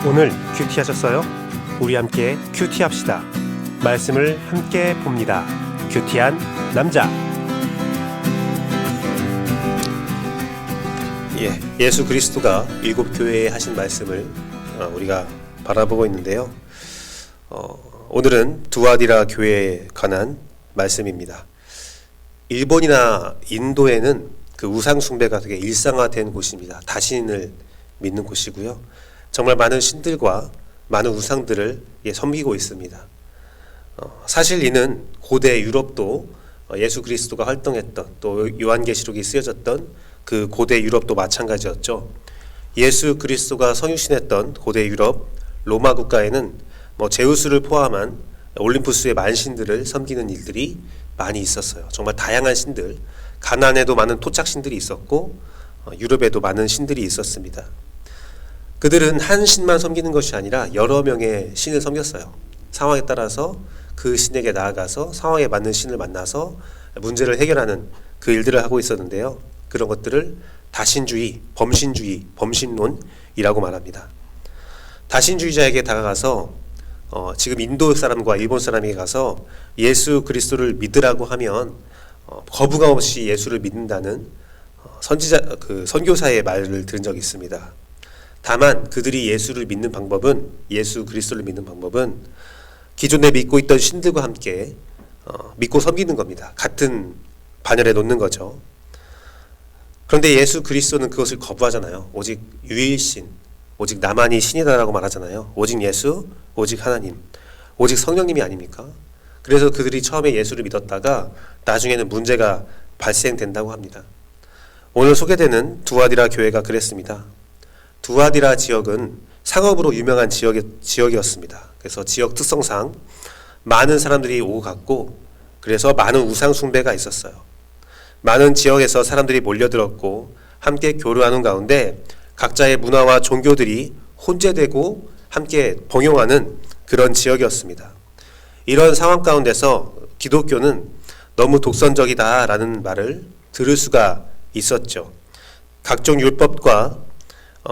오늘 큐티 하셨어요? 우리 함께 큐티 합시다. 말씀을 함께 봅니다. 큐티한 남자. 예수 그리스도가 일곱 교회에 하신 말씀을 우리가 바라보고 있는데요. 오늘은 두아디라 교회에 관한 말씀입니다. 일본이나 인도에는 그 우상 숭배가 되게 일상화된 곳입니다. 다신을 믿는 곳이고요. 정말 많은 신들과 많은 우상들을 섬기고 있습니다. 사실 이는 고대 유럽도 예수 그리스도가 활동했던, 또 요한계시록이 쓰여졌던 그 고대 유럽도 마찬가지였죠. 예수 그리스도가 성육신했던 고대 유럽 로마 국가에는 제우스를 포함한 올림푸스의 만신들을 섬기는 일들이 많이 있었어요. 정말 다양한 신들, 가나안에도 많은 토착 신들이 있었고 유럽에도 많은 신들이 있었습니다. 그들은 한 신만 섬기는 것이 아니라 여러 명의 신을 섬겼어요. 상황에 따라서 그 신에게 나아가서 상황에 맞는 신을 만나서 문제를 해결하는 그 일들을 하고 있었는데요. 그런 것들을 다신주의, 범신주의, 범신론이라고 말합니다. 다신주의자에게 다가가서 지금 인도 사람과 일본 사람에게 가서 예수 그리스도를 믿으라고 하면 거부감 없이 예수를 믿는다는 선교사의 말을 들은 적이 있습니다. 다만 그들이 예수 그리스도를 믿는 방법은 기존에 믿고 있던 신들과 함께 믿고 섬기는 겁니다. 같은 반열에 놓는 거죠. 그런데 예수 그리스도는 그것을 거부하잖아요. 오직 유일신, 오직 나만이 신이다라고 말하잖아요. 오직 예수, 오직 하나님, 오직 성령님이 아닙니까? 그래서 그들이 처음에 예수를 믿었다가 나중에는 문제가 발생된다고 합니다. 오늘 소개되는 두아디라 교회가 그랬습니다. 두아디라 지역은 상업으로 유명한 지역이었습니다. 그래서 지역 특성상 많은 사람들이 오고 갔고, 그래서 많은 우상 숭배가 있었어요. 많은 지역에서 사람들이 몰려들었고 함께 교류하는 가운데 각자의 문화와 종교들이 혼재되고 함께 봉용하는 그런 지역이었습니다. 이런 상황 가운데서 기독교는 너무 독선적이다라는 말을 들을 수가 있었죠. 각종 율법과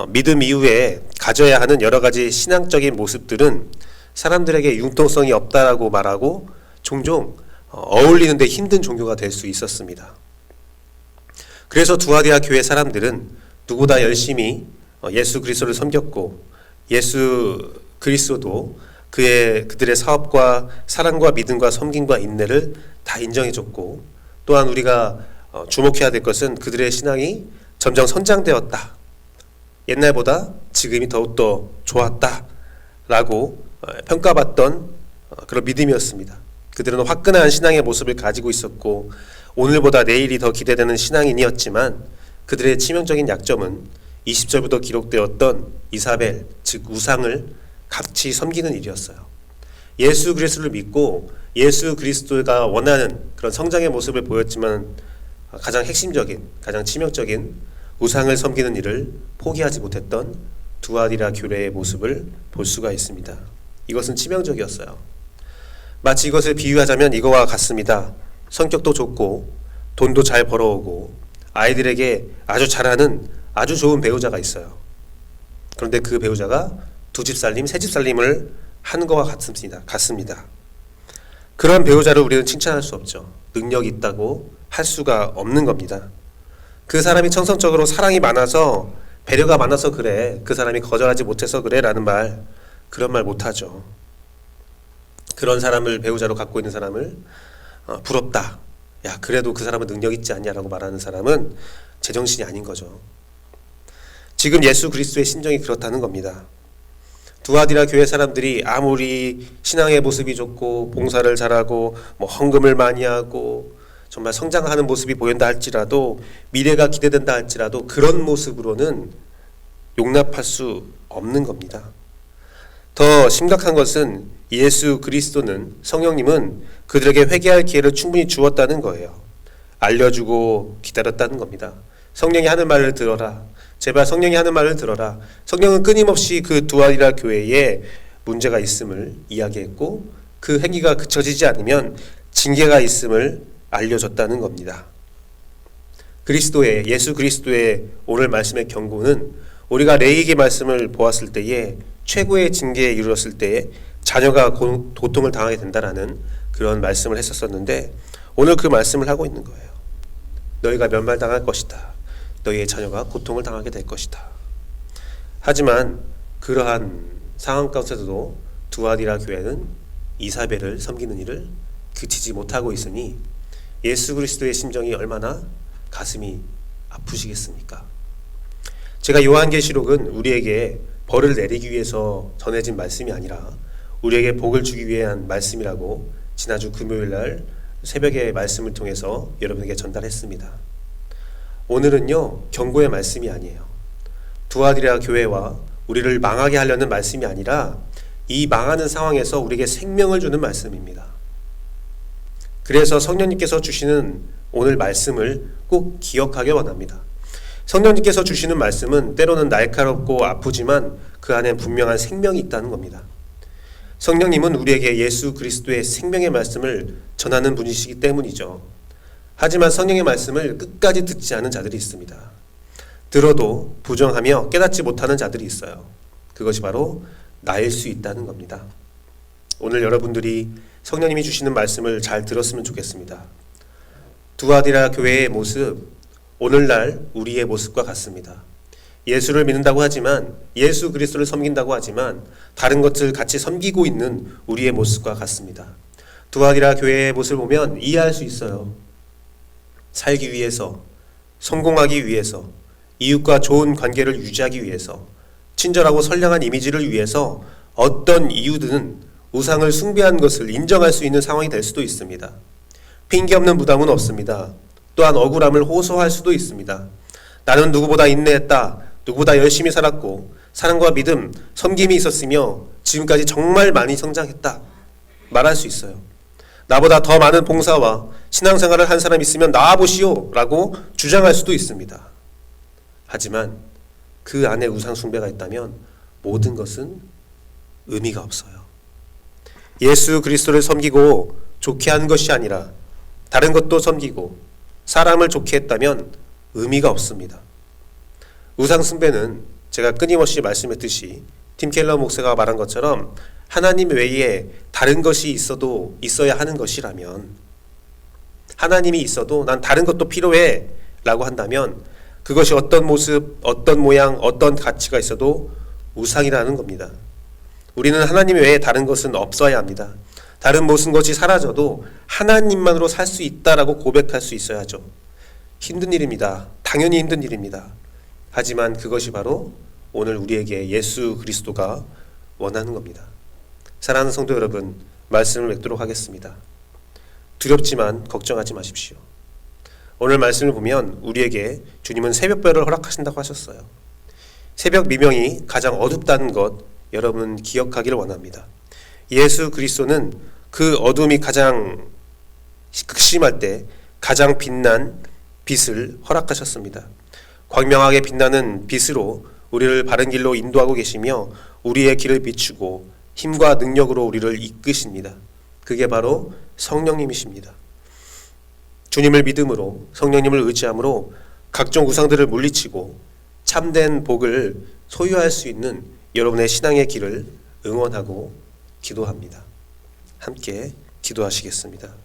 믿음 이후에 가져야 하는 여러 가지 신앙적인 모습들은 사람들에게 융통성이 없다라고 말하고 종종 어울리는데 힘든 종교가 될 수 있었습니다. 그래서 두아디라 교회 사람들은 누구보다 열심히 예수 그리스도를 섬겼고, 예수 그리스도도 그들의 사업과 사랑과 믿음과 섬김과 인내를 다 인정해줬고, 또한 우리가 주목해야 될 것은 그들의 신앙이 점점 선장되었다, 옛날보다 지금이 더욱더 좋았다라고 평가받던 그런 믿음이었습니다. 그들은 화끈한 신앙의 모습을 가지고 있었고 오늘보다 내일이 더 기대되는 신앙인이었지만 그들의 치명적인 약점은 20절부터 기록되었던 이사벨, 즉 우상을 같이 섬기는 일이었어요. 예수 그리스도를 믿고 예수 그리스도가 원하는 그런 성장의 모습을 보였지만 가장 핵심적인, 가장 치명적인 우상을 섬기는 일을 포기하지 못했던 두아디라 교회의 모습을 볼 수가 있습니다. 이것은 치명적이었어요. 마치 이것을 비유하자면 이거와 같습니다. 성격도 좋고 돈도 잘 벌어오고 아이들에게 아주 잘하는 아주 좋은 배우자가 있어요. 그런데 그 배우자가 두 집 살림, 세 집 살림을 하는 것과 같습니다. 그런 배우자를 우리는 칭찬할 수 없죠. 능력이 있다고 할 수가 없는 겁니다. 그 사람이 천성적으로 사랑이 많아서, 배려가 많아서 그래, 그 사람이 거절하지 못해서 그래 라는 말, 그런 말 못하죠. 그런 사람을 배우자로 갖고 있는 사람을 부럽다, 야 그래도 그 사람은 능력 있지 않냐라고 말하는 사람은 제정신이 아닌 거죠. 지금 예수 그리스도의 심정이 그렇다는 겁니다. 두아디라 교회 사람들이 아무리 신앙의 모습이 좋고 봉사를 잘하고 헌금을 많이 하고 정말 성장하는 모습이 보인다 할지라도, 미래가 기대된다 할지라도 그런 모습으로는 용납할 수 없는 겁니다. 더 심각한 것은 예수 그리스도는, 성령님은 그들에게 회개할 기회를 충분히 주었다는 거예요. 알려주고 기다렸다는 겁니다. 성령이 하는 말을 들어라. 제발 성령이 하는 말을 들어라. 성령은 끊임없이 그 두아디라 교회에 문제가 있음을 이야기했고 그 행위가 그쳐지지 않으면 징계가 있음을 알려줬다는 겁니다. 예수 그리스도의 오늘 말씀의 경고는 우리가 레위기 말씀을 보았을 때에 최고의 징계에 이르렀을 때에 자녀가 고통을 당하게 된다라는 그런 말씀을 했었었는데, 오늘 그 말씀을 하고 있는 거예요. 너희가 멸망당할 것이다. 너희의 자녀가 고통을 당하게 될 것이다. 하지만 그러한 상황 가운데서도 두아디라 교회는 이사벨을 섬기는 일을 그치지 못하고 있으니 예수 그리스도의 심정이 얼마나 가슴이 아프시겠습니까? 제가 요한계시록은 우리에게 벌을 내리기 위해서 전해진 말씀이 아니라 우리에게 복을 주기 위한 말씀이라고 지난주 금요일날 새벽의 말씀을 통해서 여러분에게 전달했습니다. 오늘은요, 경고의 말씀이 아니에요. 두아디라 교회와 우리를 망하게 하려는 말씀이 아니라 이 망하는 상황에서 우리에게 생명을 주는 말씀입니다. 그래서 성령님께서 주시는 오늘 말씀을 꼭 기억하길 원합니다. 성령님께서 주시는 말씀은 때로는 날카롭고 아프지만 그 안에 분명한 생명이 있다는 겁니다. 성령님은 우리에게 예수 그리스도의 생명의 말씀을 전하는 분이시기 때문이죠. 하지만 성령의 말씀을 끝까지 듣지 않은 자들이 있습니다. 들어도 부정하며 깨닫지 못하는 자들이 있어요. 그것이 바로 나일 수 있다는 겁니다. 오늘 여러분들이 성령님이 주시는 말씀을 잘 들었으면 좋겠습니다. 두아디라 교회의 모습, 오늘날 우리의 모습과 같습니다. 예수를 믿는다고 하지만, 예수 그리스도를 섬긴다고 하지만 다른 것을 같이 섬기고 있는 우리의 모습과 같습니다. 두아디라 교회의 모습을 보면 이해할 수 있어요. 살기 위해서, 성공하기 위해서, 이웃과 좋은 관계를 유지하기 위해서, 친절하고 선량한 이미지를 위해서 어떤 이유든 우상을 숭배한 것을 인정할 수 있는 상황이 될 수도 있습니다. 핑계 없는 무덤은 없습니다. 또한 억울함을 호소할 수도 있습니다. 나는 누구보다 인내했다. 누구보다 열심히 살았고 사랑과 믿음, 섬김이 있었으며 지금까지 정말 많이 성장했다. 말할 수 있어요. 나보다 더 많은 봉사와 신앙생활을 한 사람이 있으면 나와보시오 라고 주장할 수도 있습니다. 하지만 그 안에 우상 숭배가 있다면 모든 것은 의미가 없어요. 예수 그리스도를 섬기고 좋게 하는 것이 아니라 다른 것도 섬기고 사람을 좋게 했다면 의미가 없습니다. 우상 숭배는 제가 끊임없이 말씀했듯이 팀 켈러 목사가 말한 것처럼 하나님 외에 다른 것이 있어도 있어야 하는 것이라면, 하나님이 있어도 난 다른 것도 필요해 라고 한다면 그것이 어떤 모습, 어떤 모양, 어떤 가치가 있어도 우상이라는 겁니다. 우리는 하나님 외에 다른 것은 없어야 합니다. 다른 모든 것이 사라져도 하나님만으로 살 수 있다라고 고백할 수 있어야죠. 힘든 일입니다. 당연히 힘든 일입니다. 하지만 그것이 바로 오늘 우리에게 예수 그리스도가 원하는 겁니다. 사랑하는 성도 여러분, 말씀을 맺도록 하겠습니다. 두렵지만 걱정하지 마십시오. 오늘 말씀을 보면 우리에게 주님은 새벽별을 허락하신다고 하셨어요. 새벽 미명이 가장 어둡다는 것 여러분 기억하기를 원합니다. 예수 그리스도는 그 어둠이 가장 극심할 때 가장 빛난 빛을 허락하셨습니다. 광명하게 빛나는 빛으로 우리를 바른 길로 인도하고 계시며 우리의 길을 비추고 힘과 능력으로 우리를 이끄십니다. 그게 바로 성령님이십니다. 주님을 믿음으로, 성령님을 의지함으로 각종 우상들을 물리치고 참된 복을 소유할 수 있는 여러분의 신앙의 길을 응원하고 기도합니다. 함께 기도하시겠습니다.